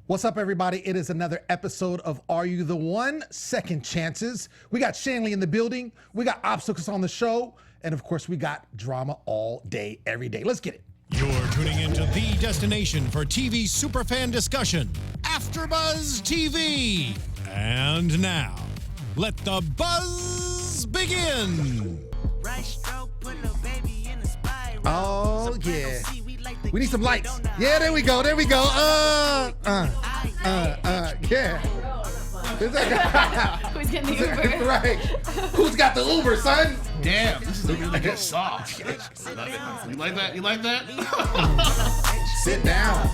What's up, everybody? It is another episode of Are You the One? Second Chances. We got Shanley in the building. We got obstacles on the show. And of course, we got drama all day, every day. Let's get it. You're tuning into the destination for TV superfan discussion, AfterBuzz TV. And now, let the buzz begin. Oh, yeah. We need some lights. Yeah, there we go. There we go. Yeah. Who's getting the Uber? Right. Who's got the Uber, son? Damn, this is really good sauce. I love it. You like that? You like that? Sit down.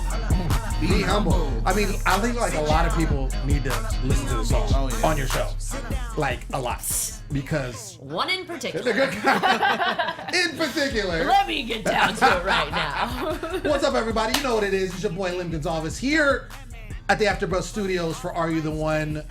Be humble. I mean, I think like a lot of people need to listen to the song on your show. Like a lot. Because one in particular. In particular. Let me get down to it right now. What's up, everybody? You know what it is. It's your boy Lim Gonsalves here at the AfterBuzz Studios for Are You the One?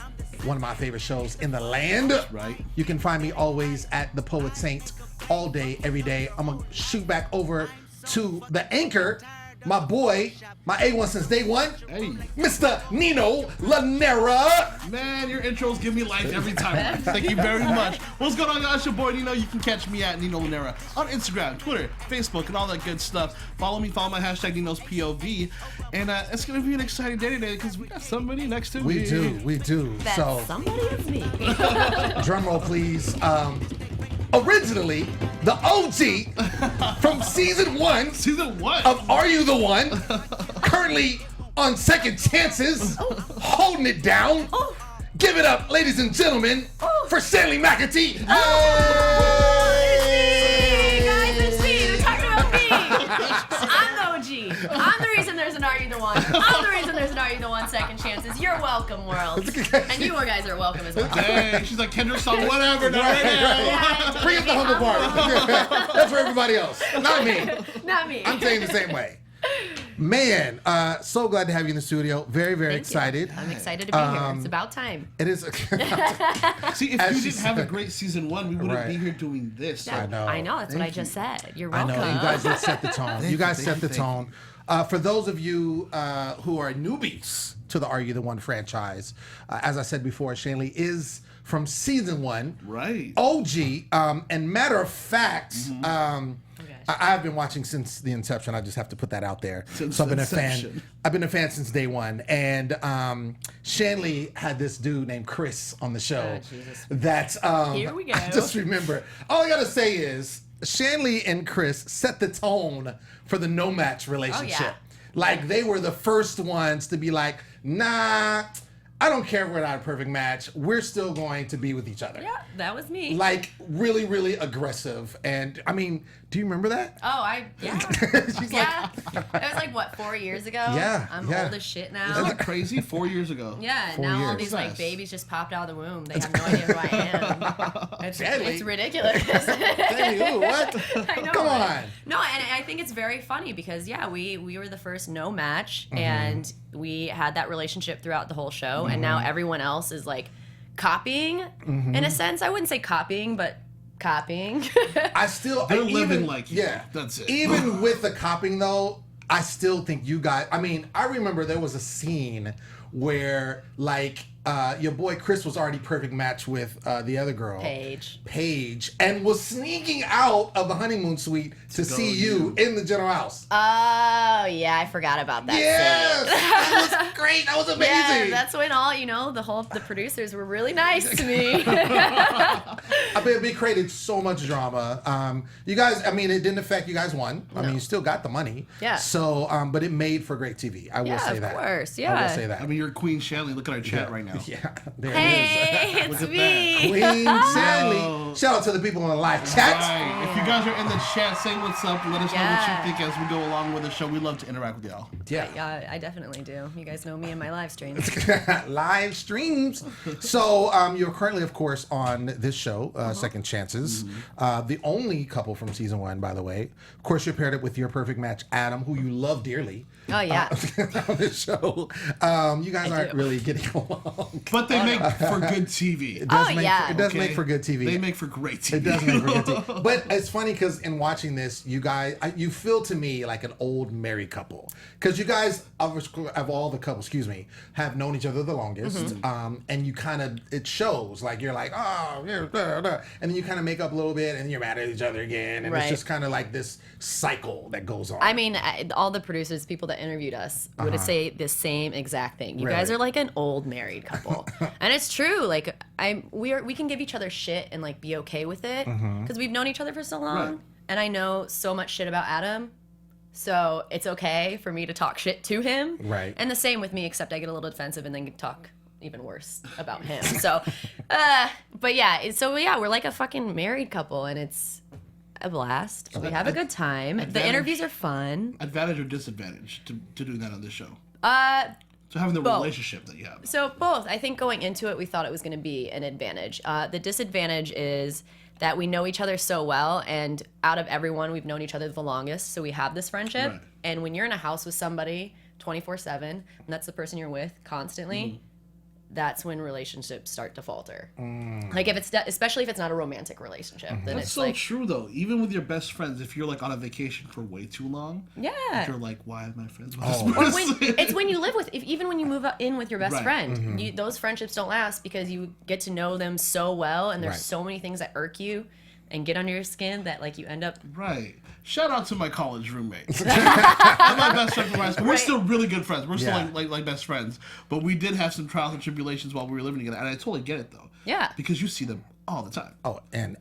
One of my favorite shows in the land. Right. You can find me always at the Poet Saint all day, every day. I'm gonna shoot back over to the anchor, my boy, my A1 since day one, Hey. Mr. Nino Llanera. Man, your intros give me life every time. Thank you very much. What's going on, guys? It's your boy Nino. You can catch me at Nino Llanera on Instagram, Twitter, Facebook, and all that good stuff. Follow me, follow my hashtag Nino's POV. And it's going to be an exciting day today because we got somebody next to me. We do. That So, somebody is me. drum roll, please. Originally, the OG from season one Season 1. of Are You the One? Currently on Second Chances, holding it down. Give it up, ladies and gentlemen, for Shanley McIntee. Hey, guys, it's me. They're talking about me. I'm the OG. I'm the reason there's an Are You the One. I'm the reason there's an Are You the One Second Chances. You're welcome, world. And you guys are welcome as well. Dang, she's like Kendrick's song, whatever. Not right now. Yeah, Bring up the humble part. That's for everybody else, not me. Not me. I'm saying the same way. Man, so glad to have you in the studio. Very, very Thank excited. you. I'm excited to be here. It's about time. It is. See, if As you she didn't have a said. great season 1, we wouldn't Right. be here doing this. I know. I know. That's what I Thank just said. You're I welcome. know. You guys just set the tone. You guys set the thank tone. For those of you who are newbies to the Are You the One franchise, as I said before, Shanley is from season 1. Right. OG. And matter of fact, I've been watching since the inception. I just have to put that out there. Since so I've been a inception. fan. I've been a fan since day one. And Shanley had this dude named Chris on the show. Oh, Jesus. That Here we go. I just remember. All I gotta say is Shanley and Chris set the tone for the no match relationship. Like they were the first ones to be like, nah, I don't care if we're not a perfect match. We're still going to be with each other. Yeah, that was me. Like really, really aggressive. And I mean, do you remember that? Yeah. She's Yeah. It was like, what, 4 years ago? Yeah, I'm yeah. old as shit Isn't now. that crazy? 4 years ago. Yeah, 4 now all years. these like Nice. babies just popped out of the womb. They have no idea who I am. Shanley. It's ridiculous. Hey, ooh, what? I know. Come on. No, and I think it's very funny because we were the first no match Mm-hmm. and we had that relationship throughout the whole show, and now everyone else is like copying Mm-hmm. in a sense. I wouldn't say copying, but copying. I still They're even, living like you. Yeah, That's it. Even with the copying though, I still think you guys. I mean, I remember there was a scene where like your boy Chris was already perfect match with the other girl, Paige, and was sneaking out of the honeymoon suite to see you in the general house. Oh yeah, I forgot about that. Yes, scene. that was great. That was amazing. Yeah, that's when all the producers were really nice to me. I mean, it created so much drama. You guys, I mean, it didn't affect you guys won. I mean, you still got the money. Yeah. So, but it made for great TV. I will say that. Of course. I Yeah. will say that. I mean, you're Queen Shanley. Look at our chat right now. Yeah, there Hey, it it's Look at me. is. Queen Shanley. Oh. Shout out to the people in the live chat. Right. If you guys are in the chat, say what's up. Let us know what Yeah. you think as we go along with the show. We love to interact with y'all. Yeah. Yeah, I definitely do. You guys know me in my live streams. Live streams. So you're currently, of course, on this show, Second Chances. The only couple from season 1, by the way. Of course, you're paired up with your perfect match, Adam, who you love dearly. Oh yeah. On this show. You guys aren't really getting along. But they make for good TV. It does Oh, make yeah. it does Okay. make for good TV. They make for great TV. It does make for good TV. But it's funny because in watching this, you guys, you feel to me like an old married couple. Because you guys, of all the couples, have known each other the longest. And you kind of, it shows. Like, you're like, oh, yeah, and then you kind of make up a little bit, and you're mad at each other again. And it's just kind of like this cycle that goes on. I mean, all the producers, people that interviewed us, would say the same exact thing. You guys are like an old married couple. And it's true. Like, we can give each other shit and like be okay with it because we've known each other for so long, and I know so much shit about Adam, so it's okay for me to talk shit to him. Right. And the same with me, except I get a little defensive and then talk even worse about him. So, but yeah, we're like a fucking married couple, and it's a blast. We have a good time. The interviews are fun. Advantage or disadvantage to doing that on this show? So having the both. Relationship that you have. So both. I think going into it, we thought it was going to be an advantage. The disadvantage is that we know each other so well, and out of everyone, we've known each other the longest, so we have this friendship. Right. And when you're in a house with somebody 24/7, and that's the person you're with constantly, that's when relationships start to falter. Like if it's, especially if it's not a romantic relationship, then that's it's so like, true though. Even with your best friends, if you're like on a vacation for way too long, you're like, why am I friends with this person? It's when you live with, even when you move in with your best friend, those friendships don't last because you get to know them so well, and there's so many things that irk you and get under your skin that like you end up. Right. Shout out to my college roommate. I'm my best friend from high school. We're still really good friends. We're still like best friends. But we did have some trials and tribulations while we were living together, and I totally get it though. Yeah. Because you see them all the time. Oh, and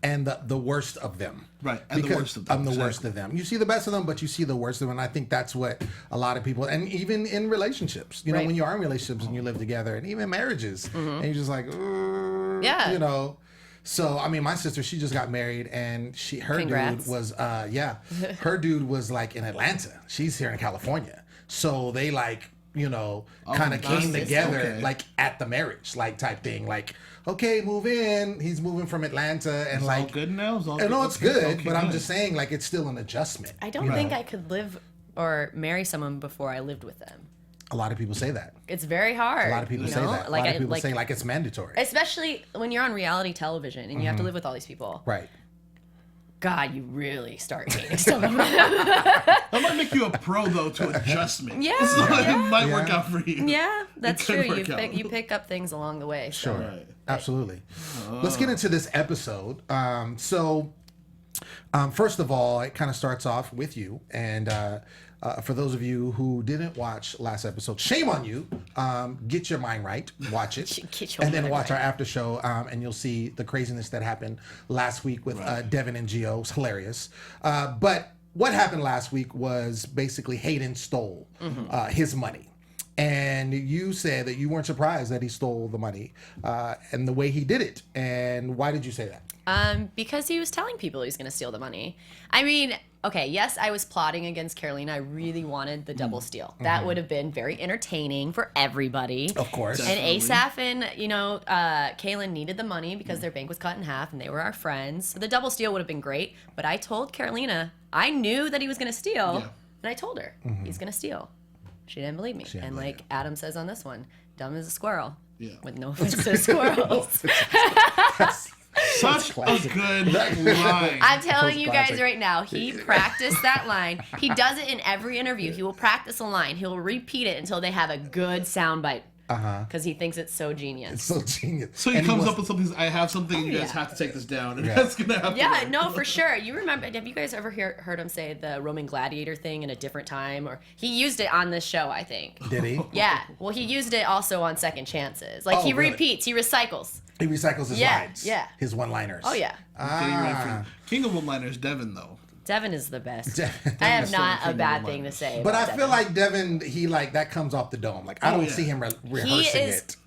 the worst of them. Right. And the worst of them. I'm the worst of them. You see the best of them, but you see the worst of them. And I think that's what a lot of people, and even in relationships, you know, when you are in relationships and you live together, and even marriages, and you're just like, you know. So I mean, my sister, she just got married, and her dude was her dude was like in Atlanta. She's here in California, so they like, you know, kind of came together like at the marriage, like type thing. Like, okay, move in. He's moving from Atlanta, and it's like all good now. It's good, but I'm just saying, like, it's still an adjustment. I don't think I could live or marry someone before I lived with them. A lot of people say that. It's very hard. A lot of people say that. A lot of people say like it's mandatory. Especially when you're on reality television and you have to live with all these people. Right. God, you really start hating some of them. That might make you a pro though to adjustment. Yeah. So it might work out for you. Yeah, that's true. You pick up things along the way. So. Sure. Right. Absolutely. Let's get into this episode. First of all, it kind of starts off with you, and for those of you who didn't watch last episode, shame on you. Get your mind right, watch it, and then watch our after show, and you'll see the craziness that happened last week with Devin and Gio. It's hilarious. But what happened last week was basically Hayden stole his money. And you said that you weren't surprised that he stole the money and the way he did it. And why did you say that? Because he was telling people he was going to steal the money. I mean, okay, yes, I was plotting against Carolina. I really wanted the double steal. That would have been very entertaining for everybody. Of course. Definitely. And Asaph and, Kaylin needed the money because their bank was cut in half and they were our friends. So the double steal would have been great. But I told Carolina, I knew that he was going to steal. Yeah. And I told her, he's going to steal. She didn't believe me. And like Adam says on this one, dumb as a squirrel. Yeah. With no offense to squirrels. Such a good line. I'm telling you guys right now, he practiced that line. He does it in every interview. He will practice a line. He will repeat it until they have a good soundbite. Because he thinks it's so genius. It's so genius. So he comes up with something. I have something. You guys have to take this down, and that's gonna happen. Yeah, no, for sure. You remember? Have you guys ever heard him say the Roman gladiator thing in a different time? Or he used it on this show, I think. Did he? Yeah. Well, he used it also on Second Chances. Like he repeats. He recycles. He recycles his lines. Yeah. His one-liners. Oh yeah. King of one-liners, Devin though. Devin is the best. I have not a bad thing to say. But I feel like Devin, he like that comes off the dome. Like I don't see him rehearsing it. He is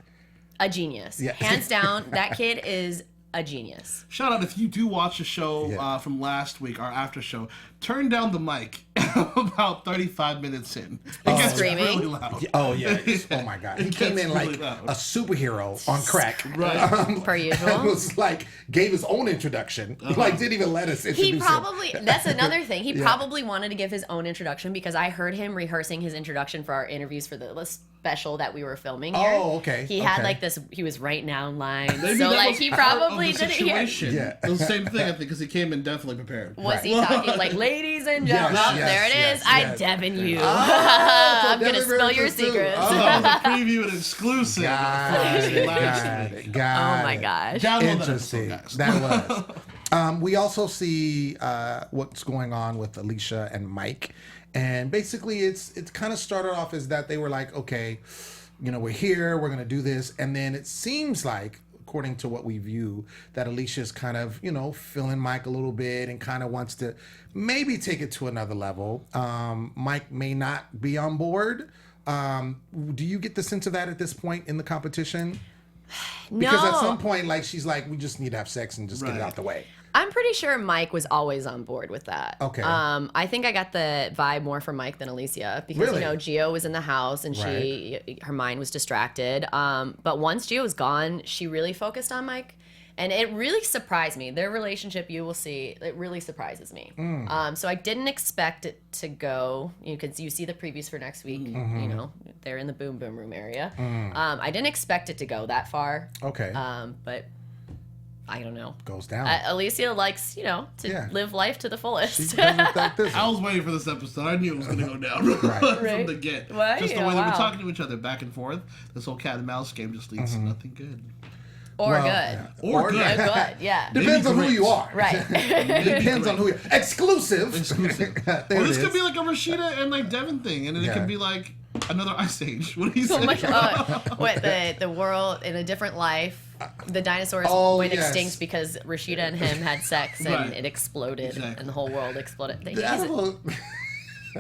a genius. Yeah. Hands down, that kid is a genius. Shout out, if you do watch the show from last week, our after show, turn down the mic about 35 minutes in. It gets screaming. Really loud. Oh, yeah. Oh, my God. He came in like a superhero on crack. Right. Per usual. And was like, gave his own introduction. Like, didn't even let us introduce him. That's another thing. He probably wanted to give his own introduction because I heard him rehearsing his introduction for our interviews for the special that we were filming here. Oh, okay. He had like this. He was writing down lines, Maybe so that like was he part of probably the didn't hear. situation. Yeah. It was the same thing, I think, because he came in definitely prepared. Was he talking like, ladies and gentlemen? Yes, Oh, there it yes, is. I yes. Devin you. So I'm gonna Devin spill your versus Sue. secrets. Oh. That was a preview and exclusive. Got it, Last week. got Oh my it. gosh. Download Interesting. that episode, guys. That was. We also see what's going on with Alicia and Mike, and basically it's kind of started off as that they were like, okay, we're here, we're gonna do this, and then it seems like, according to what we view, that Alicia's kind of feeling Mike a little bit and kind of wants to maybe take it to another level. Mike may not be on board. Do you get the sense of that at this point in the competition? Because at some point, like, she's like, we just need to have sex and just get it out the way. I'm pretty sure Mike was always on board with that. Okay. I think I got the vibe more from Mike than Alicia because Really? Gio was in the house and her mind was distracted. But once Gio was gone, she really focused on Mike, and it really surprised me. Their relationship, you will see, it really surprises me. So I didn't expect it to go. You see the previews for next week. They're in the boom boom room area. I didn't expect it to go that far. Okay. But I don't know. Goes down. Alicia likes, to live life to the fullest. She doesn't like this. I was waiting for this episode. I knew it was going to go down from the get. Right? Just the way they were talking to each other back and forth. This whole cat and mouse game just leads to nothing good. Or good. Yeah. Or good. Good, yeah. Depends on who you are. Right. Depends on who you are. Exclusive. Well, this could be like a Rashida and like Devin thing, and then it could be like another Ice Age. What do you say? Oh my God. The world in a different life. The dinosaurs went extinct because Rashida and him had sex and it exploded and the whole world exploded.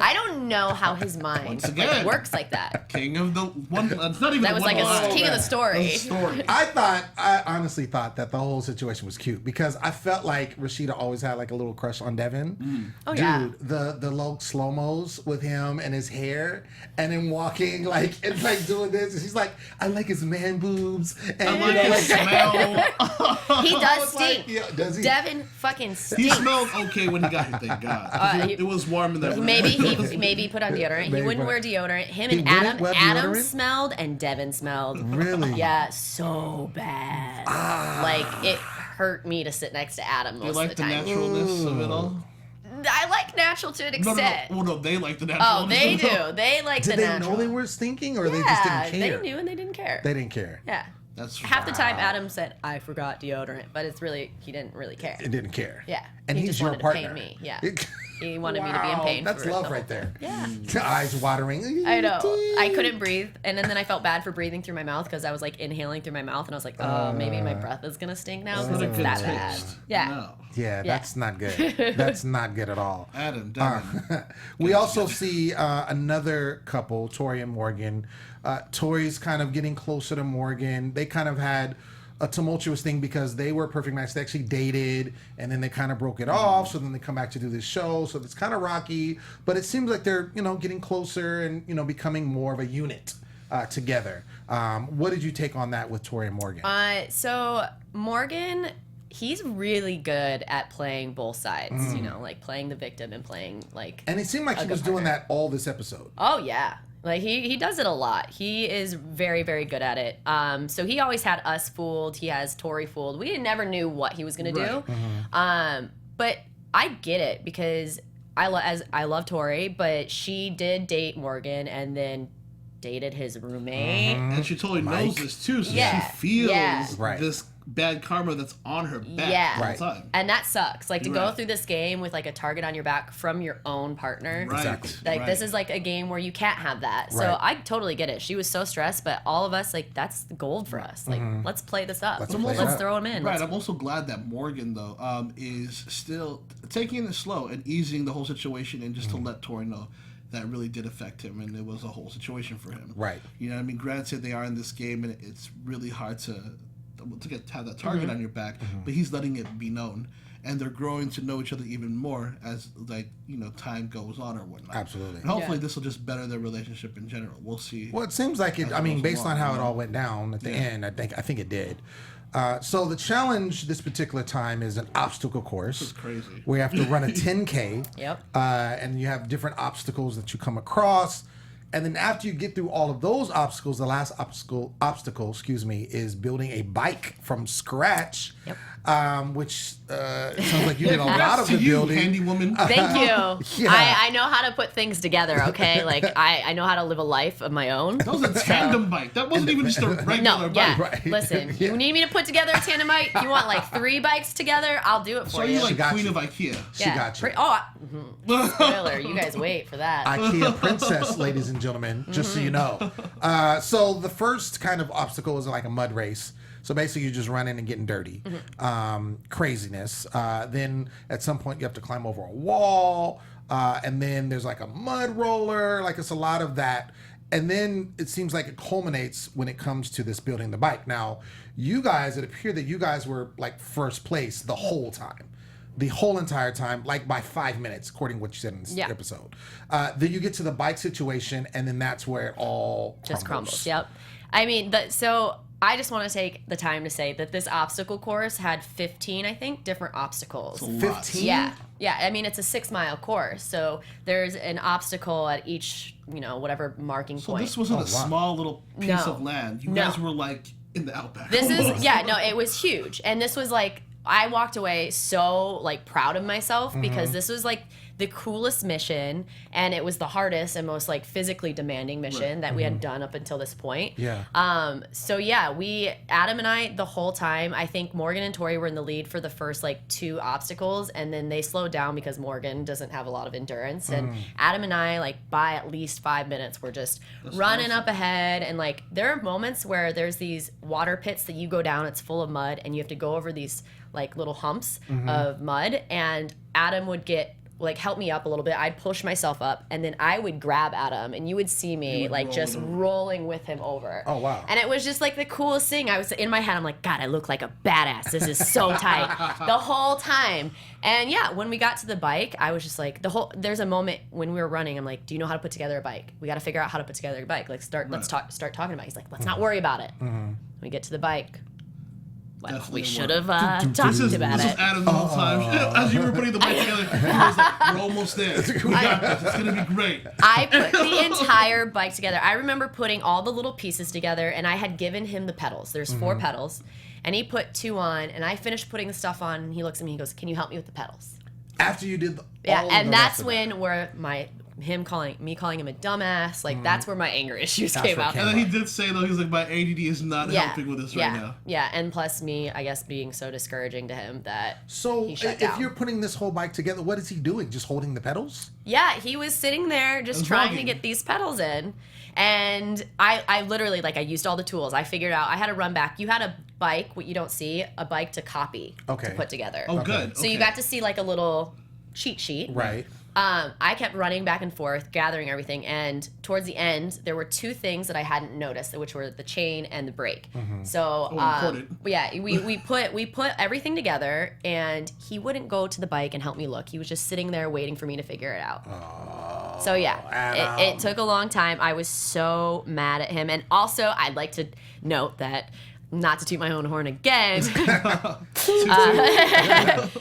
I don't know how his mind works like that. King of the one. It's not even that was like a king of the story. I honestly thought that the whole situation was cute because I felt like Rashida always had like a little crush on Devin. Oh, Dude, yeah. the low slow-mos with him and his hair and him walking like and like doing this. And she's like, I like his man boobs. And I like his smell. He does stink. Like, does he? Devin fucking stinks. He smelled okay when he got here, thank God. It was warm in there. Maybe put on deodorant. He wouldn't wear deodorant. Him and Adam smelled and Devin smelled. Really? Yeah, so bad. Like it hurt me to sit next to Adam most You of like the the time. naturalness of it all? I like natural to an extent. No, they like the naturalness. Oh, they do. They like Did the they natural. know they were stinking or they just didn't care? They knew and they didn't care. They didn't care. Yeah. That's Half the time Adam said, I forgot deodorant, but it's really, he didn't really care. It didn't care. Yeah. And he he's just your wanted partner. to pain me. Yeah. He wanted me to be in pain. That's for love the whole right there. Yeah. Eyes watering. I know. I couldn't breathe. And then I felt bad for breathing through my mouth because I was like inhaling through my mouth. And I was like, oh, maybe my breath is going to stink now because it's that bad. Yeah. No. Yeah, that's not good. That's not good at all. Devin. We also see another couple, Tori and Morgan. Tori's kind of getting closer to Morgan. They kind of had a tumultuous thing because they were a perfect match. They actually dated, and then they kind of broke it off. So then they come back to do this show. So it's kind of rocky, but it seems like they're getting closer and becoming more of a unit together. What did you take on that with Tori and Morgan? So Morgan, he's really good at playing both sides. Like playing the victim and playing like. And it seemed like he was doing that all this episode. Oh yeah. Like he does it a lot. He is very, very good at it. So he always had us fooled. He has Tori fooled. We never knew what he was gonna do. But I get it because I love Tori, but she did date Morgan and then dated his roommate. And she totally knows this too, so Yeah. she feels Right. this bad karma that's on her back Yeah. all the time. And that sucks. Like to go Right. through this game with like a target on your back from your own partner. Right. Exactly. Like this is like a game where you can't have that. So Right. I totally get it. She was so stressed, but all of us like that's the gold for us. Like let's play this up. Let's play it Let's up. throw him in. Right, Let's- I'm also glad that Morgan, though, is still taking it slow and easing the whole situation and just to let Tori know that really did affect him and it was a whole situation for him. Right. You know what I mean? Granted, they are in this game and it's really hard to have that target on your back, but he's letting it be known. And they're growing to know each other even more as, like, time goes on or whatnot. Absolutely. And hopefully this will just better their relationship in general. We'll see. Well, it seems like it. I mean, based on how it all went down at the end, I think it did. So the challenge this particular time is an obstacle course. This is crazy. We have to run a 10K. Yep. And you have different obstacles that you come across. And then after you get through all of those obstacles, the last obstacle, is building a bike from scratch. Yep. Which sounds like you did a lot of the building. Handy woman. Thank you. Yeah. I know how to put things together, okay? Like, I know how to live a life of my own. That was a tandem bike. That wasn't even just a regular bike. Yeah. Right. Listen, Yeah. you need me to put together a tandem bike? You want like 3 bikes together? I'll do it for So you. you're like got queen you. of IKEA. She got you. Spoiler. You guys wait for that. IKEA princess, ladies and gentlemen, just so you know. So the first kind of obstacle is like a mud race. So basically, you're just running and getting dirty. Craziness. Then at some point, you have to climb over a wall. And then there's like a mud roller. Like, it's a lot of that. And then it seems like it culminates when it comes to this building the bike. Now, you guys, it appeared that you guys were like first place the whole time. The whole entire time, like by 5 minutes, according to what you said in this episode. Then you get to the bike situation, and then that's where it all just crumbles. Yep. I mean, so I just want to take the time to say that this obstacle course had 15, I think, different obstacles. 15? Yeah. Yeah. I mean, it's a 6-mile course. So there's an obstacle at each, whatever marking So point. this wasn't a small little piece No. of land. You No. guys were like in the outback. This is, it was huge. And this was like, I walked away so like proud of myself because this was like the coolest mission, and it was the hardest and most like physically demanding mission that we had done up until this point. Yeah. So yeah, Adam and I, the whole time, I think Morgan and Tori were in the lead for the first like 2 obstacles, and then they slowed down because Morgan doesn't have a lot of endurance. And Adam and I, like by at least 5 minutes, were just running up ahead. And like there are moments where there's these water pits that you go down, it's full of mud, and you have to go over these like little humps of mud, and Adam would help me up a little bit. I'd push myself up, and then I would grab Adam, and you would see me like just rolling with him over. Oh, wow. And it was just like the coolest thing. I was in my head, I'm like, God, I look like a badass. This is so tight the whole time. And yeah, when we got to the bike, I was just like, there's a moment when we were running, I'm like, do you know how to put together a bike? We got to figure out how to put together a bike. Like let's start talking about it. He's like, let's not worry about it. We get to the bike. Well, we should have talked about This was it. Adam the whole time. As you were putting the bike together, he was like, we're almost there. We got this. It's going to be great. I put the entire bike together. I remember putting all the little pieces together, and I had given him the pedals. There's 4 pedals, and he put 2 on, and I finished putting the stuff on, and he looks at me and he goes, can you help me with the pedals? After you did And that's when me calling him a dumbass, like that's where my anger issues came out. And then he did say, though, he's like, my ADD is not helping with this right now. Yeah, and plus me, I guess, being so discouraging to him that So he shut if down. you're putting this whole bike together, what is he doing? Just holding the pedals? Yeah, he was sitting there just trying to get these pedals in. And I literally, like, I used all the tools. I figured out I had to run back. You had a bike, what you don't see, a bike to copy, to put together. Oh, good. So you got to see, like, a little cheat sheet. Right. I kept running back and forth, gathering everything, and towards the end, there were 2 things that I hadn't noticed, which were the chain and the brake. So, we put everything together, and he wouldn't go to the bike and help me look. He was just sitting there waiting for me to figure it out. So yeah, it took a long time. I was so mad at him, and also I'd like to note that. Not to toot my own horn again,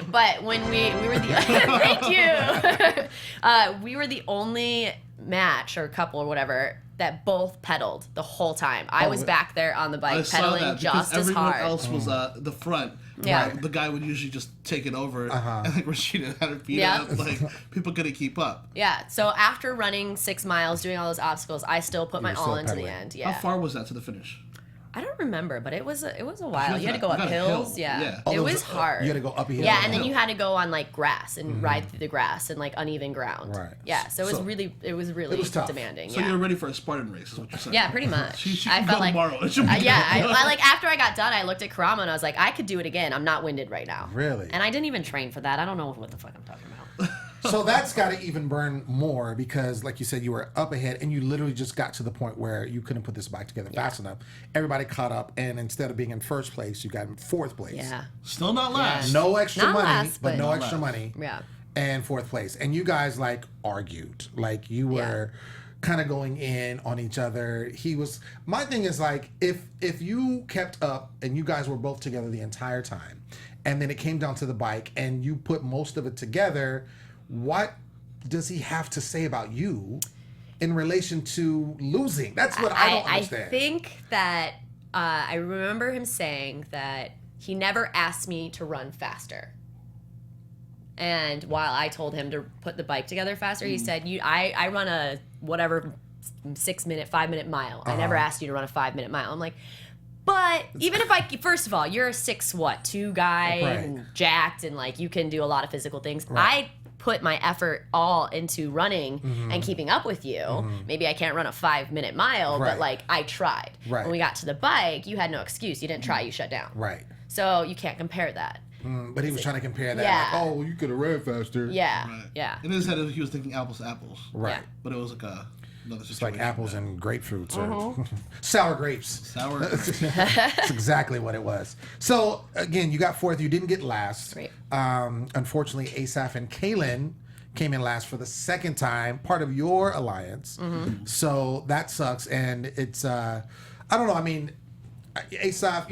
but when we were the thank you, we were the only match or couple or whatever that both pedaled the whole time. I was back there on the bike pedaling just as hard. Everyone else was the front. Yeah. The guy would usually just take it over, and like Rashida had her feet up, like people couldn't keep up. Yeah. So after running 6 miles, doing all those obstacles, I still put my all into the end. Yeah. How far was that to the finish? I don't remember, but it was a while. You had to go up hills. Yeah. Oh, it was hard. You had to go up a hill. Yeah, and then you had to go on like grass and ride through the grass and like uneven ground. Right. Yeah, so it was really tough. demanding. So yeah. you're ready for a Spartan race, is what you're saying? Yeah, pretty much. She I can felt go like tomorrow. She'll be I like after I got done, I looked at Karama and I was like, I could do it again. I'm not winded right now. Really? And I didn't even train for that. I don't know what the fuck I'm talking about. So that's got to even burn more because, like you said, you were up ahead and you literally just got to the point where you couldn't put this bike together fast enough. Everybody caught up, and instead of being in first place, you got in 4th place. Yeah. Still not last. No extra Not money, last, but but- no Not extra money. Yeah. And 4th place. And you guys like argued. Like you were kind of going in on each other. My thing is like if you kept up and you guys were both together the entire time, and then it came down to the bike and you put most of it together, what does he have to say about you in relation to losing? That's what I don't understand. I think that I remember him saying that he never asked me to run faster. And while I told him to put the bike together faster, he said, I run a whatever 6-minute, 5-minute mile. I never asked you to run a 5-minute mile. I'm like, but even if first of all, you're a 6'2" guy, and jacked, and like you can do a lot of physical things. I put my effort all into running and keeping up with you. Maybe I can't run a 5-minute mile, but like I tried. When we got to the bike, you had no excuse. You didn't try, you shut down. So you can't compare that. But he was trying to compare that. Like, oh, you could have ran faster. Yeah. In his head, he was thinking apples to apples. But it was like another situation. It's like apples and grapefruits or sour grapes. That's exactly what it was. So, again, you got fourth. You didn't get last. Unfortunately, Asaph and Kaylin came in last for the second time, part of your alliance. So that sucks. And it's, I don't know. I mean, Asaph,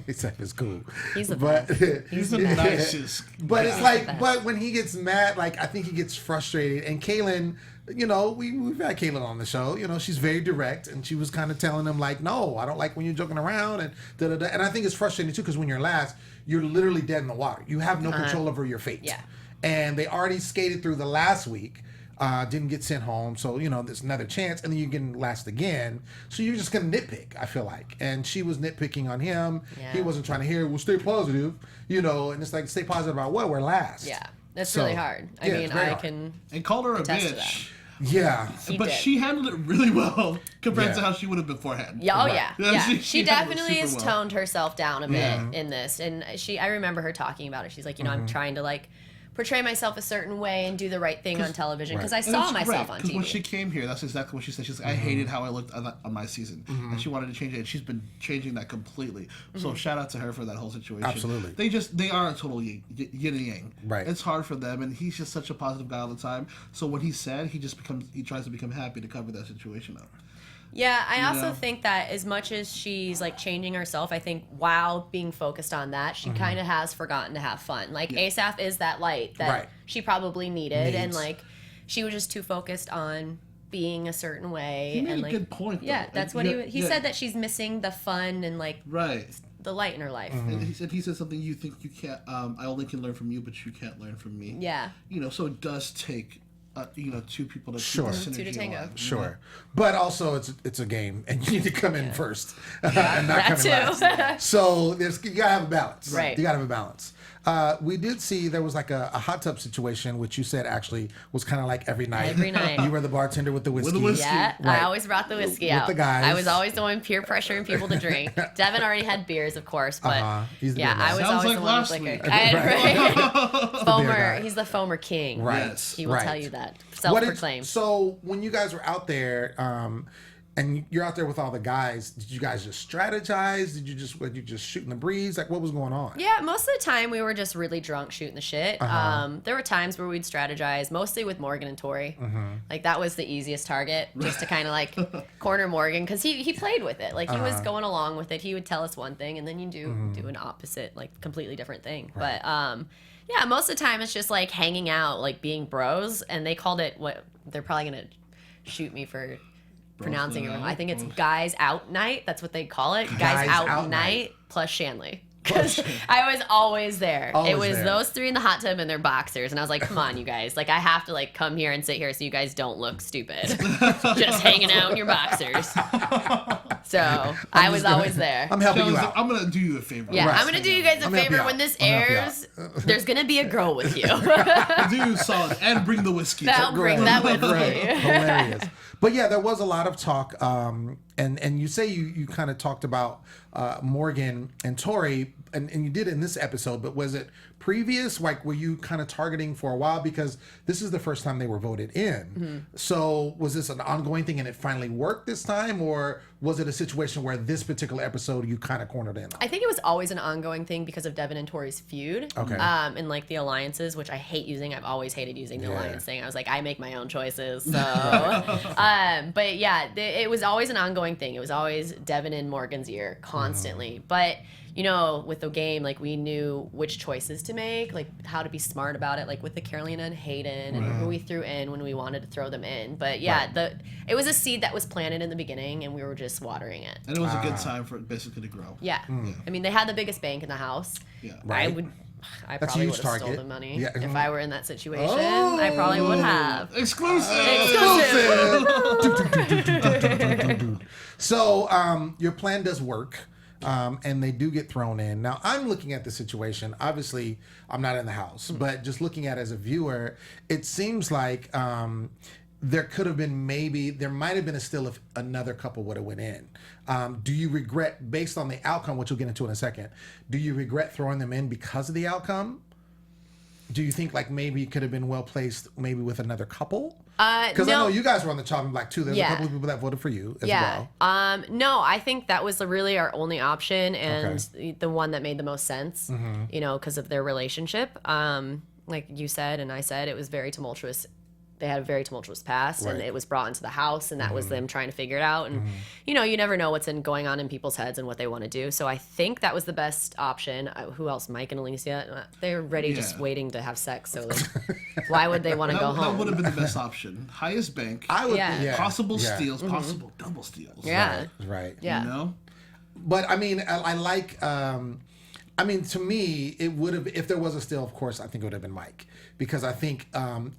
Asaph is cool. He's the best. He's the nicest. But it's like, but when he gets mad, like I think he gets frustrated. And Kaylin, we've had Kaylin on the show. She's very direct, and she was kind of telling him like, no, I don't like when you're joking around and da-da-da. And I think it's frustrating too because when you're last, you're literally dead in the water. You have no control over your fate. And they already skated through the last week. Didn't get sent home, so there's another chance, and then you're getting last again. So you're just gonna nitpick, I feel like. And she was nitpicking on him. He wasn't trying to hear, well, stay positive, and it's like, stay positive about what? We're last. That's really hard. I mean, I can. And called her a bitch. But she handled it really well compared to how she would have beforehand. She definitely has toned herself down a bit in this, and I remember her talking about it. She's like, I'm trying to like portray myself a certain way and do the right thing on television because I saw myself on TV. Because when she came here, that's exactly what she said. She's like, I hated how I looked on my season, and she wanted to change it. And she's been changing that completely. So shout out to her for that whole situation. Absolutely, they are totally yin and yang. It's hard for them, and he's just such a positive guy all the time. So when he's sad, he tries to become happy to cover that situation up. Yeah, I also think that as much as she's like changing herself, I think while being focused on that, she kind of has forgotten to have fun. Like Asaph is that light that she probably needed, and like she was just too focused on being a certain way. He made and a like, good point. Yeah, that's what he said, that she's missing the fun and like the light in her life. And he said something, you think you can't. I only can learn from you, but you can't learn from me. Yeah. So it does take. Two people to sure. keep the synergy Two to tango. alive. Sure. But also it's a game, and you need to come in first and not come in last. So you gotta have a balance. Right. You gotta have a balance. We did see there was like a hot tub situation, which you said actually was kind of like every night. Every night. You were the bartender with the whiskey. Yeah, I always brought the whiskey out. With the guys. I was always the one peer pressuring people to drink. Devin already had beers, of course, but He's the I was Sounds always like the one with last liquor. week. Foamer, he's the foamer king. Right. He will tell you that. Self-proclaimed. So when you guys were out there, and you're out there with all the guys, did you guys just strategize? Were you just shooting the breeze? Like, what was going on? Yeah, most of the time we were just really drunk shooting the shit. There were times where we'd strategize, mostly with Morgan and Tori. Like, that was the easiest target, just to kind of like corner Morgan, because he played with it. Like, he was going along with it. He would tell us one thing, and then you do an opposite, like, completely different thing. Right. But yeah, most of the time it's just like hanging out, like being bros, and they called it what they're probably gonna shoot me for pronouncing it wrong. I think it's guys out night. That's what they call it. Guys out night plus Shanley. Because I was always there. It was those three in the hot tub in their boxers, and I was like, come on, you guys. Like, I have to like come here and sit here so you guys don't look stupid. Just hanging out in your boxers. So I was always there. I'm helping you out. I'm going to do you a favor. Yeah, I'm going to do you guys a favor. When this airs, there's going to be a girl with you. I'll do you solid and bring the whiskey. I'll bring that with me. Hilarious. But yeah, there was a lot of talk, and you say you kind of talked about Morgan and Tori, and you did in this episode, but was it previous? Like, were you kind of targeting for a while? Because this is the first time they were voted in. So was this an ongoing thing and it finally worked this time? Or was it a situation where this particular episode you kind of cornered in on? I think it was always an ongoing thing because of Devin and Tori's feud. Okay. And like the alliances, which I hate using. I've always hated using the alliance thing. I was like, I make my own choices. So, but yeah, it was always an ongoing thing. It was always Devin in Morgan's ear constantly. But you know, with the game, like we knew which choices to make, like how to be smart about it, like with the Carolina and Hayden and who we threw in when we wanted to throw them in. But yeah, it was a seed that was planted in the beginning, and we were just watering it. And it was a good time for it basically to grow. Yeah. I mean, they had the biggest bank in the house. Yeah. Right. I That's probably a would huge have stole target. the money Yeah. if I were in that situation. I probably would have. Exclusive. So your plan does work, and they do get thrown in. Now I'm looking at the situation. Obviously, I'm not in the house, but just looking at it as a viewer, it seems like there could have been there might have been a still if another couple would have went in. Do you regret, based on the outcome, which we'll get into in a second, do you regret throwing them in because of the outcome? Do you think like maybe it could have been well placed maybe with another couple? Because no. I know you guys were on the chopping block too. There's a couple of people that voted for you as well. No, I think that was really our only option and the one that made the most sense, you know, because of their relationship. Like you said and I said, it was very tumultuous. They had a very tumultuous past, and it was brought into the house, and that was them trying to figure it out. And, you know, you never know what's going on in people's heads and what they want to do. So I think that was the best option. Who else? Mike and Alicia? They're ready, just waiting to have sex. So like, why would they want to go home? That would have been the best option. Highest bank. I would, Possible steals, possible double steals. Yeah. Right. Yeah. You know? But I mean, I like. I mean, to me, it would have, if there was a steal, of course, I think it would have been Mike. Because I think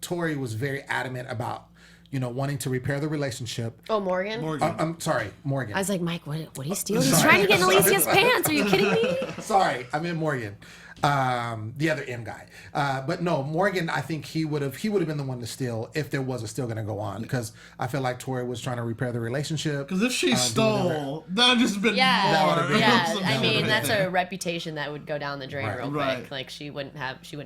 Tori was very adamant about, you know, wanting to repair the relationship. Oh, Morgan? I'm sorry, Morgan. I was like, Mike, what he steal? He's trying to get in Alicia's pants. Are you kidding me? Sorry, I meant Morgan. The other M guy. But no, Morgan, I think he would have been the one to steal if there was a steal going to go on. Because I feel like Tori was trying to repair the relationship. Because if she stole, that would just been more. Yeah. I mean, that's a reputation that would go down the drain real quick. Right. Like she wouldn't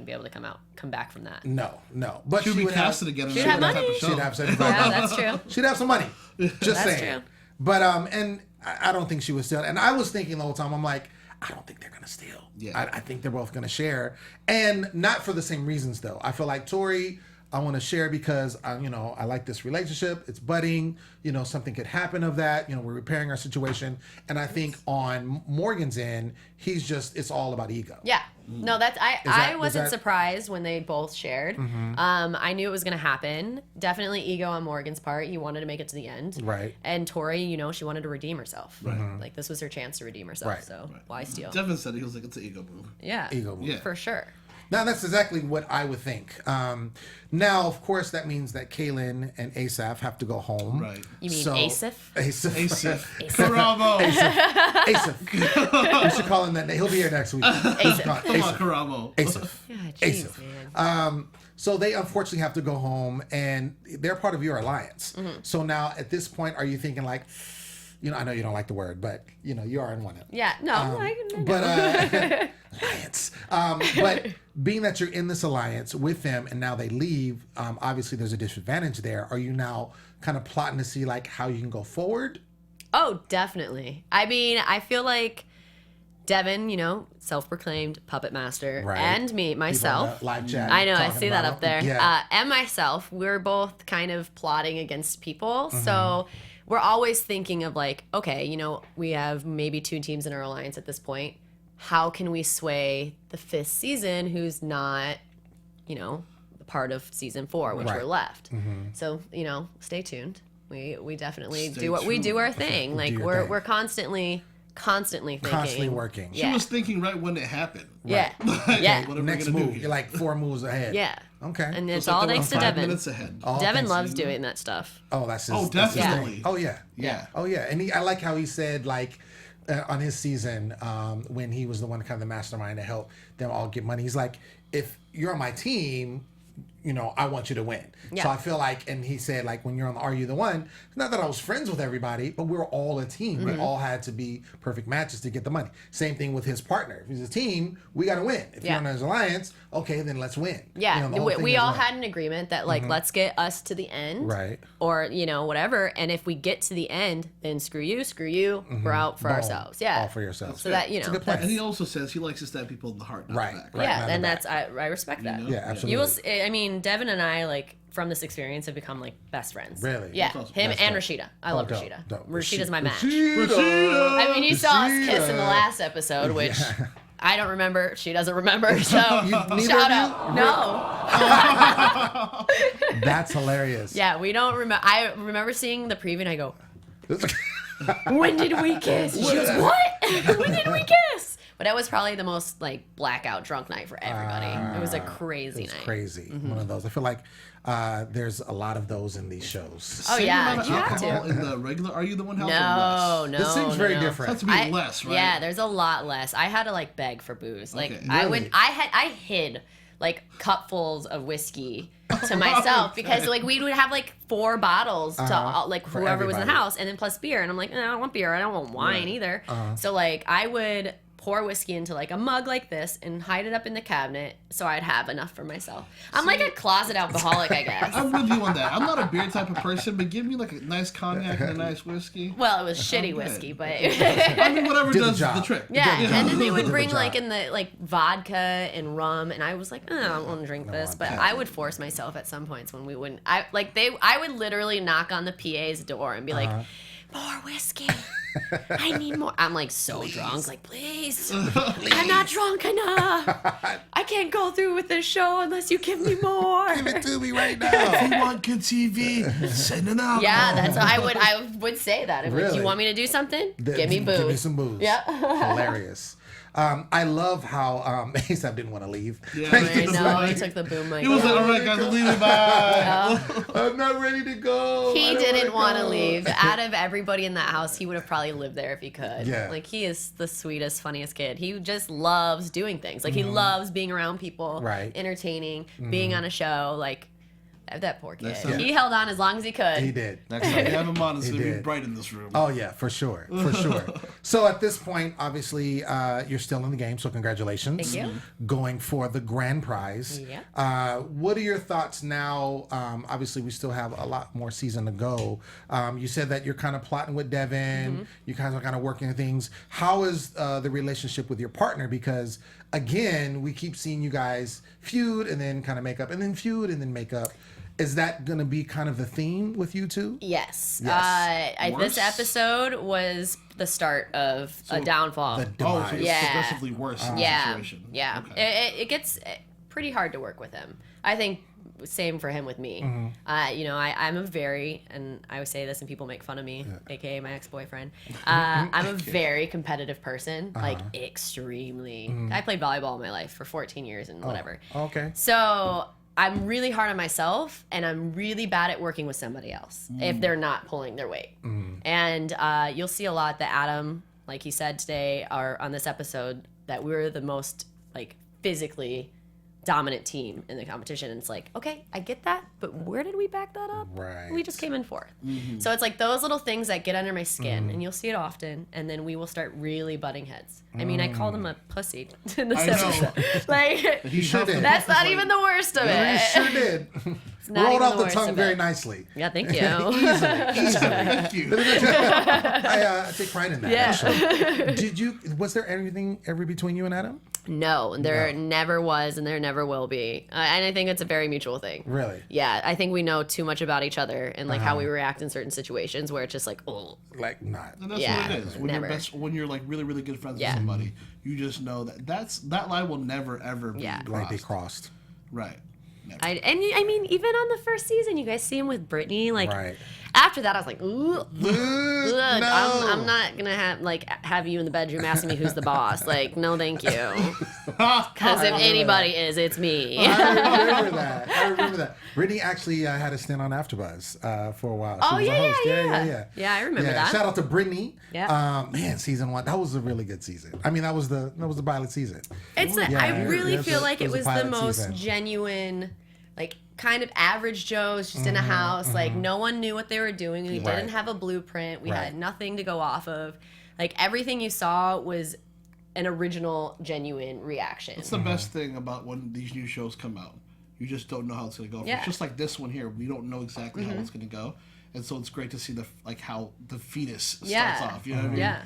be able to come back from that. No. But she would be casted again. She'd have money. She'd have $75. Yeah, that's true. She'd have some money. Just That's saying. true. But and I don't think she was steal. And I was thinking the whole time, I'm like, I don't think they're gonna steal. Yeah. I think they're both gonna share, and not for the same reasons though. I feel like Tori, I want to share because I like this relationship. It's budding. You know, something could happen of that. You know, we're repairing our situation, and I think on Morgan's end, it's all about ego. Yeah. No, I wasn't surprised when they both shared. I knew it was going to happen. Definitely ego on Morgan's part. He wanted to make it to the end. Right. And Tori, you know, she wanted to redeem herself. Right. Like this was her chance to redeem herself. Right. So why steal? Devin said he was like, it's an ego move. Yeah. Ego move. Yeah. For sure. Now, that's exactly what I would think. Now, of course, that means that Kaylin and Asaph have to go home. Right. You mean Asaph? Asaph. Bravo. Asaph. We should call him that. He'll be here next week. Asaph. Come on, Karamo. Asaph. Yeah, jeez, man. So they unfortunately have to go home, and they're part of your alliance. So now, at this point, are you thinking like, you know, I know you don't like the word, but you know, you are in one. Yeah. No. Alliance. But being that you're in this alliance with them, and now they leave, obviously there's a disadvantage there. Are you now kind of plotting to see like how you can go forward? Oh, definitely. I mean, I feel like Devin, you know, self-proclaimed puppet master, Right. and myself. Live chat. I know, I talking see that about up there. Yeah. And myself, we're both kind of plotting against people. So we're always thinking of like, okay, you know, we have maybe 2 teams in our alliance at this point. How can we sway the 5th season who's not, you know, part of season 4, which Right. we're left. So, you know, stay tuned. We definitely Stay do what we tuned. do our thing. Like your thing. we're constantly thinking. Constantly working. She was thinking right when it happened. Yeah. Like, Yeah. what are we Next gonna do move. here? You're like 4 moves ahead. Yeah. Okay. And it's It's like all they were thanks to 5 Devin. minutes ahead. All Devin thanks- loves doing that stuff. Oh, that's his. Oh, that's his definitely. thing. Oh yeah. Yeah. Oh yeah. And I like how he said like on his season when he was the one kind of the mastermind to help them all get money. He's like, if you're on my team, you know, I want you to win. Yeah. So I feel like, and he said like, when you're on the Are You the One, not that I was friends with everybody, but we were all a team. We all had to be perfect matches to get the money. Same thing with his partner. If he's a team, we got to win. If you're on his alliance, okay, then let's win. Yeah, You know, the whole thing we is all win. had an agreement that like let's get us to the end, Right. Or you know whatever. And if we get to the end, then screw you, we're out for Boom. ourselves. Yeah, All for yourselves. So that you It's a know, good plan. And he also says he likes to stab people in the heart, not Right, the back. right. yeah, not and the that's I respect that. Yeah, absolutely. You will, I mean, Devin and I, like, from this experience have become, like, best friends. Really? Yeah. Awesome. Him That's and dope. Rashida. I love dope, Rashida. dope. Rashida's my match. Rashida. I mean, you saw us kiss in the last episode, which I don't remember. She doesn't remember. So shout out. No. That's hilarious. Yeah, we don't remember. I remember seeing the preview and I go, when did we kiss? And she goes, what? When did we kiss? But that was probably the most like blackout drunk night for everybody. It was a crazy night. Crazy. One of those. I feel like there's a lot of those in these shows. Oh Same yeah, amount of you have alcohol to. in the regular. Are you the one house? No, no. This seems very no. different. Has to be less, right? Yeah, there's a lot less. I had to like beg for booze. Like Okay. Really? I hid like cupfuls of whiskey to myself because like we would have like 4 bottles to like For whoever was in the everybody. house and then plus beer and I'm like, I don't want beer, I don't want wine either. So like I would pour whiskey into like a mug like this and hide it up in the cabinet so I'd have enough for myself. I'm like a closet alcoholic, I guess. I'm with you on that. I'm not a beer type of person, but give me like a nice cognac and a nice whiskey. Well, it was shitty good. whiskey, but I mean, whatever Did the does the job. trick. yeah. And then they would Did the bring job. like in the like vodka and rum, and I was like, I don't want to drink this, but I would force myself at some points when we wouldn't. I would literally knock on the PA's door and be like, more whiskey. I need more. I'm like so drunk, like please. I'm not drunk enough. I can't go through with this show unless you give me more. Give it to me right If now. you want good TV, send it out. Yeah, that's how I would say that. I'm like, do Really? you want me to do something? Give me booze. Give me some booze. Yeah. Hilarious. I love how ASAP didn't want to leave. Yeah. I know, he took the boom mic. He was like, all right, guys, I'm leaving. Bye. I'm not ready to go. He I don't didn't want wanna to go. leave. Out of everybody in that house, he would have probably lived there if he could. Yeah. Like, he is the sweetest, funniest kid. He just loves doing things. Like, he loves being around people, Right. entertaining, being on a show. Like, that poor kid. That's- He held on as long as he could. He did. Next time you have him on, it's He going to be did. bright in this room. Oh yeah, for sure, for sure. So at this point, obviously, you're still in the game. So congratulations. Thank you. Going for the grand prize. Yeah. What are your thoughts now? Obviously, we still have a lot more season to go. You said that you're kind of plotting with Devin. You guys are kind of working things. How is the relationship with your partner? Because again, we keep seeing you guys feud and then kind of make up, and then feud and then make up. Is that going to be kind of the theme with you two? Yes. Yes. This episode was the start of a downfall. The Oh, demise. so it's Yeah. progressively worse in the Yeah, situation. yeah. Okay. It gets pretty hard to work with him. I think same for him with me. I'm a very, and I would say this and people make fun of me, aka my ex-boyfriend. I'm a very competitive person, like extremely. I played volleyball all my life for 14 years and whatever. Okay. So I'm really hard on myself, and I'm really bad at working with somebody else if they're not pulling their weight. And you'll see a lot that Adam, like he said today, or on this episode, that we're the most like physically dominant team in the competition. And it's like, okay, I get that, but where did we back that up? Right. We just came in fourth. So it's like those little things that get under my skin, and you'll see it often, and then we will start really butting heads. I mean, I called him a pussy in this I know. episode. Like, He sure did. that's not even the worst of You it. sure did. not Rolled even off the the worst tongue of very it. nicely. Yeah, thank you. Easily. Thank you. I take pride in that. Yeah. Actually. Was there anything ever between you and Adam? No, there never was, and there never will be. And I think it's a very mutual thing. Really? Yeah, I think we know too much about each other and like how we react in certain situations where it's just like, oh, Like not. And that's Yeah, what it is. When never. when you're like really, really good friends Yeah. with somebody, you just know that line will never ever be Yeah. crossed. Like they crossed. Right. Never. I mean, even on the first season, you guys see him with Brittany. Like, Right. after that, I was like, ooh. Ugh, No. I'm not gonna have you in the bedroom asking me who's the boss. Like, no, thank you. Because if anybody is, it's me. I remember that. Brittany actually had a stint on AfterBuzz for a while. She Oh, was a yeah, host. yeah. Yeah, I remember that. Shout out to Brittany. Yeah. Man, season 1, that was a really good season. I mean, that was the pilot season. It's Yeah, I really it feel was a- like it it was a was the pilot most season. genuine, like kind of average Joes just in a house. Like no one knew what they were doing. We Right. didn't have a blueprint. We Right. had nothing to go off of. Like everything you saw was an original, genuine reaction. That's the best thing about when these new shows come out. You just don't know how it's gonna go. Yeah. It's just like this one here. We don't know exactly how it's gonna go, and so it's great to see how the fetus starts off. You know what I mean? Yeah.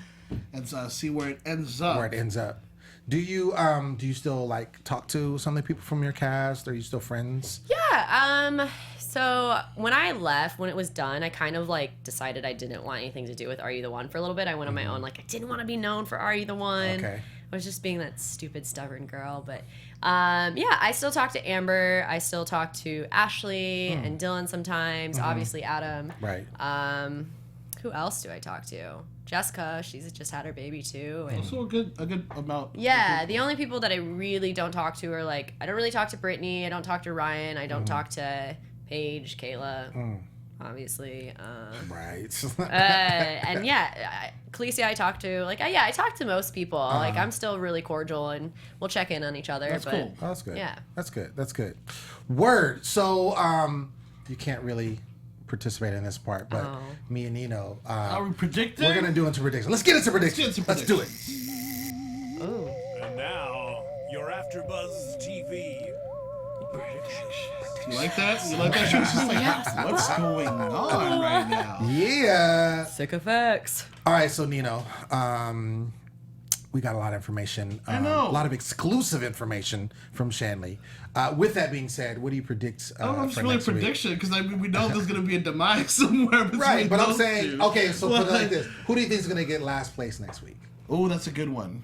And see where it ends up. Where it ends up. Do you still like talk to some of the people from your cast? Are you still friends? Yeah. So when I left, when it was done, I kind of like decided I didn't want anything to do with Are You the One for a little bit. I went on my own. Like I didn't want to be known for Are You the One. Okay. I was just being that stupid, stubborn girl. But yeah, I still talk to Amber. I still talk to Ashley and Dylan sometimes. Obviously Adam. Right. Who else do I talk to? Jessica. She's just had her baby too. And Also a good amount. yeah, the only people that I really don't talk to are like, I don't really talk to Brittany. I don't talk to Ryan. I don't talk to Paige, Kayla, obviously. Right. And yeah, Khaleesi I talk to. Like, I talk to most people. Like, I'm still really cordial, and we'll check in on each other. That's cool. Oh, that's good. Yeah. That's good. Word. So, you can't really participate in this part, but me and Nino, Are we predicting? we're gonna do into predictions. Let's get into predictions. Let's do it. Ooh. And now, your AfterBuzz TV predictions. You like that? You like that? She was just like, what's going on right now? Yeah. Sick effects. All right. So Nino, we got a lot of information. I know. A lot of exclusive information from Shanley. With that being said, what do you predict? I don't know if it's for really a next week? prediction because I mean we know there's going to be a demise somewhere between Right, but I'm those saying, two. okay, so put it like Like- this. Who do you think is going to get last place next week? Oh, that's a good one.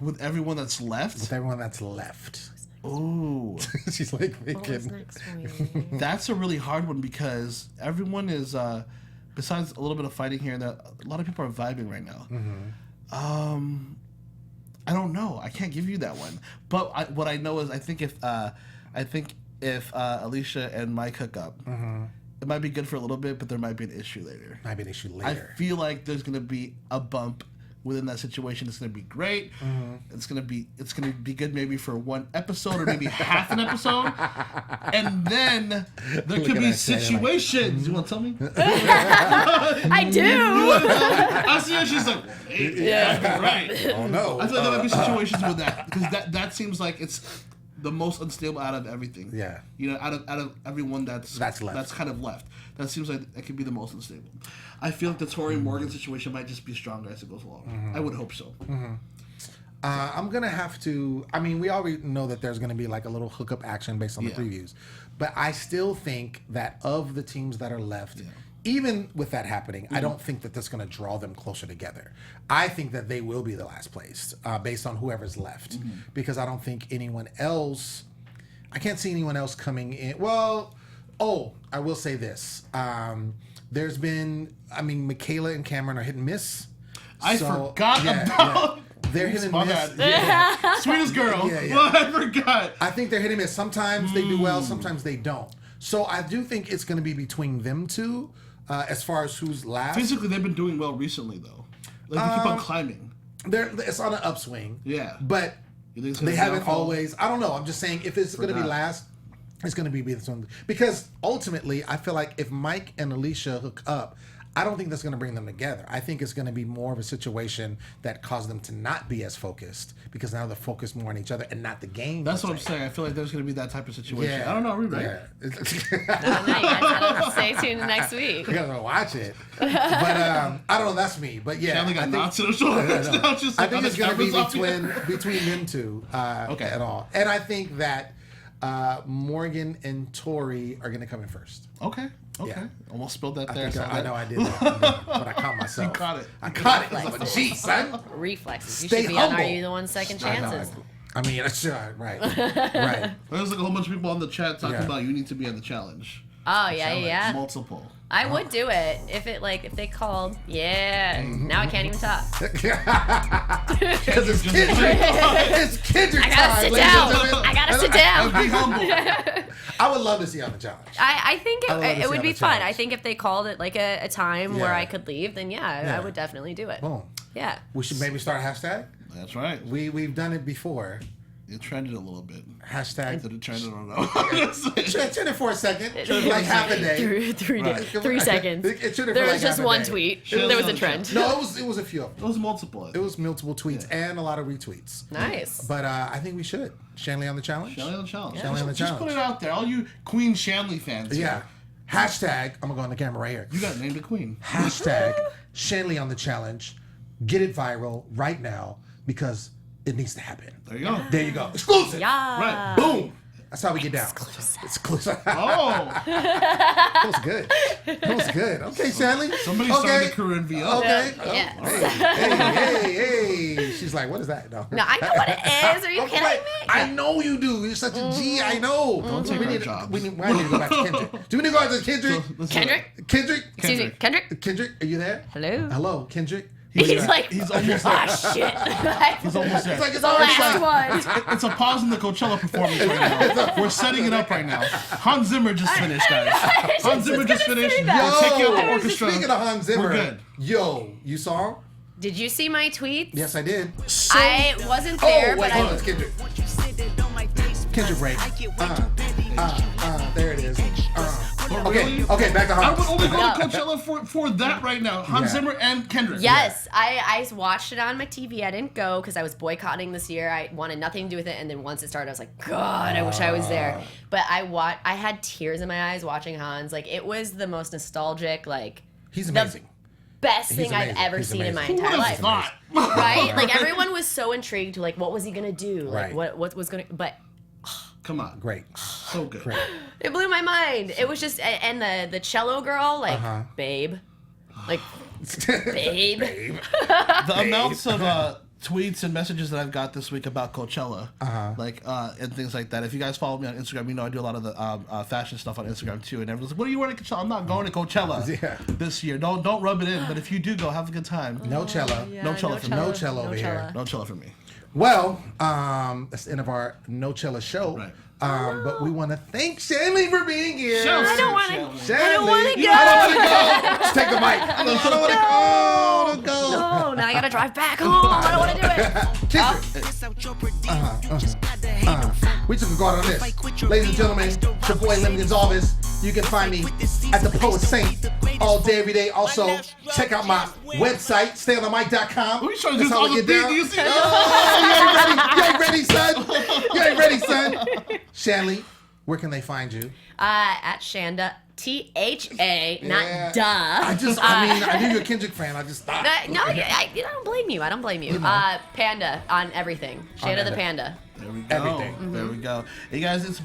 With everyone that's left. With everyone that's left. Oh, She's like What was thinking. next week? that's a really hard one because everyone is. Besides a little bit of fighting here and there, a lot of people are vibing right now. I don't know. I can't give you that one. But what I know is I think if Alicia and Mike hook up, it might be good for a little bit, but there might be an issue later. Might be an issue I later. feel like there's gonna be a bump within that situation. It's gonna be great. It's gonna be good maybe for one episode or maybe half an episode, and then there could at be that shit, like, situations. You want to tell me? I do. I see her. She's like, hey, yeah, right. Oh no. I feel like there might be situations with that because that seems like it's the most unstable out of everything. Yeah. You know, out of everyone that's left. That's kind of left. That seems like it could be the most unstable. I feel like the Tori Morgan situation might just be stronger as it goes along. I would hope so. I'm gonna have to. I mean, we already know that there's gonna be like a little hookup action based on the Yeah. previews, but I still think that of the teams that are left, even with that happening, I don't think that that's gonna draw them closer together. I think that they will be the last place based on whoever's left, because I don't think anyone else. I can't see anyone else coming in. Well, I will say this. There's been. I mean, Michaela and Cameron are hit and miss. I So, forgot about. They're hit and My miss. bad. Yeah. Sweetest girl. Yeah. Well, I forgot. I think they're hit and miss. Sometimes they do well, sometimes they don't. So I do think it's going to be between them two as far as who's last. Physically, they've been doing well recently, though. Like they keep on climbing. It's on an upswing. Yeah. But You think it's gonna they haven't downfall? always. I don't know. I'm just saying if it's going to be that. last, it's going to be this one. Because ultimately, I feel like if Mike and Alicia hook up, I don't think that's going to bring them together. I think it's going to be more of a situation that causes them to not be as focused because now they're focused more on each other and not the game. That's what I'm saying. I feel like there's going to be that type of situation. Yeah. I don't know. Are we right? No, Yeah. you guys gotta stay tuned next week. You gotta watch it. But I don't know. That's me. But yeah, Shanley got I think- knots in her shoulders. I know. Now, just I like think on it's the gonna be cameras off here. between them two. Okay. At all, and I think that Morgan and Tori are gonna come in first. Okay. Yeah. Almost spilled that I there. think saw I that. know I did that, but I caught myself. You caught it. I caught it. I was like, "Geez, son." Reflexes. You Stay should be on humble. Are You the One Second I know. Chances? I mean, I should. Right. Right. There's like a whole bunch of people on the chat talking Yeah. about you need to be on the challenge. Oh yeah. Multiple. I would do it if they called. Yeah. Now I can't even talk. Because it's Kendrick. It's Kendrick I gotta time, sit ladies and down. gentlemen. I gotta sit down. And be humble. I would love to see you on the challenge. I think I love to it see would how be the fun. challenge. I think if they called it like a time where Yeah. I could leave, then yeah, I would definitely do it. Boom. Yeah. We should maybe start a hashtag. That's right. We've done it before. It trended a little bit. Hashtag. Did it trend? I don't know. Turn it for a second. Like half a day. Three seconds. It should have There for was like just half a one day. tweet. Shows There was on a the trend. No, it was a few of It them. was multiple. It was multiple tweets and a lot of retweets. Nice. But I think we should. Shanley on the challenge. Shanley on the challenge. Shanley on the Just put it out there. All you Queen Shanley fans. Yeah. here, Hashtag. I'm gonna go on the camera right here. You got named a queen. Hashtag Shanley on the challenge. Get it viral right now because It needs to happen. There you go. There you go. Exclusive. Yeah. Right. Boom. That's how we get down. Exclusive. Oh. That was good. That was good. Okay, Shanley. Somebody started a career in VO. Okay. Yes. Hey. She's like, what is that? No, No, I know what it is. Are you kidding me? I know you do. You're such a G. I know. Don't take we our need, jobs. we need, I need to go back to Kendrick. Do we need to go back to Kendrick? Kendrick? Excuse me, Kendrick? Kendrick, are you there? Hello? Kendrick? He's like, He's almost there. ah, shit. He's almost there. It's like it's The already last like, one. It's a pause in the Coachella performance right now. We're setting it up right now. Hans Zimmer just finished, guys. Hans Zimmer just finished. say that. We're taking out the orchestra. Speaking of Hans Zimmer, We're good. Yo, you saw him? Did you see my tweets? Yes, I did. I wasn't there, Oh, wait, but hold on, it's Kendrick. Kendrick break. There it is. Okay, back to I Hans. would only go to Coachella for that right now. Hans Yeah. Zimmer and Kendrick. Yes, I watched it on my TV. I didn't go because I was boycotting this year. I wanted nothing to do with it. And then once it started, I was like, God, I wish I was there. But I had tears in my eyes watching Hans. Like, it was the most nostalgic, like, He's amazing. best He's thing I've amazing. ever He's seen in my amazing. entire Who life. would've thought? Right? Like, everyone was so intrigued. Like, what was he gonna do? Like, Right. what was gonna? But Come on. Great. So good. it blew my mind. It was just, and the cello girl, like, babe, like, babe. The amounts of tweets and messages that I've got this week about Coachella, and things like that. If you guys follow me on Instagram, you know I do a lot of the fashion stuff on Instagram too. And everyone's like, "What are you wearing at Coachella?" I'm not going to Coachella this year. Don't rub it in. But if you do go, have a good time. No cello. Yeah, No cello for me. No cello over here. No cello for me. Well, that's the end of our No Cello show. Right. But we want to thank Shanley for being here. I don't want to. Shanley. I don't want to go. I don't want to go. Just take the mic. I don't want to go. No, now I gotta drive back home. I don't want to do it. We just go out on this. Ladies and gentlemen, it's your boy Gonsalves. You can find me at the Poet Saint all day, every day. Also, check out my website, stayonthemic.com. We trying to do That's how all we the get down. things. You see? You ain't ready, son. You ain't ready, son. Shanley, where can they find you? At Shanda, THA, not duh. I knew you were a Kendrick fan. I just thought. No, I don't blame you. I don't blame you. Panda on everything. Shanda the Panda. There we go. Everything. There we go. Hey guys, it's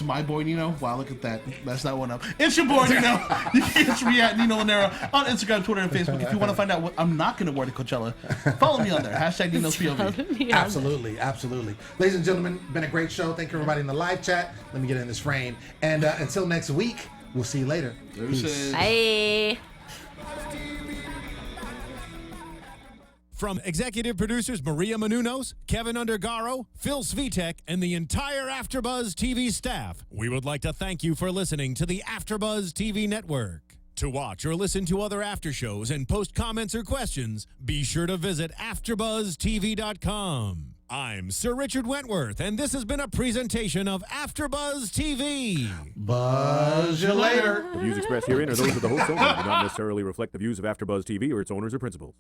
my boy Nino. Wow, look at that. Mess that one up. It's your boy Nino. You can catch me at Nino Llanera on Instagram, Twitter, and Facebook. If you want to find out what I'm not going to wear to Coachella, follow me on there. # Nino's POV. Absolutely. Ladies and gentlemen, been a great show. Thank you everybody in the live chat. Let me get in this frame. And until next week, we'll see you later. Peace. Bye. From executive producers Maria Menounos, Kevin Undergaro, Phil Svitek, and the entire AfterBuzz TV staff, we would like to thank you for listening to the AfterBuzz TV network. To watch or listen to other after shows and post comments or questions, be sure to visit AfterBuzzTV.com. I'm Sir Richard Wentworth, and this has been a presentation of AfterBuzz TV. Buzz you later. The views expressed herein are those of the host only and do not necessarily reflect the views of AfterBuzz TV or its owners or principals.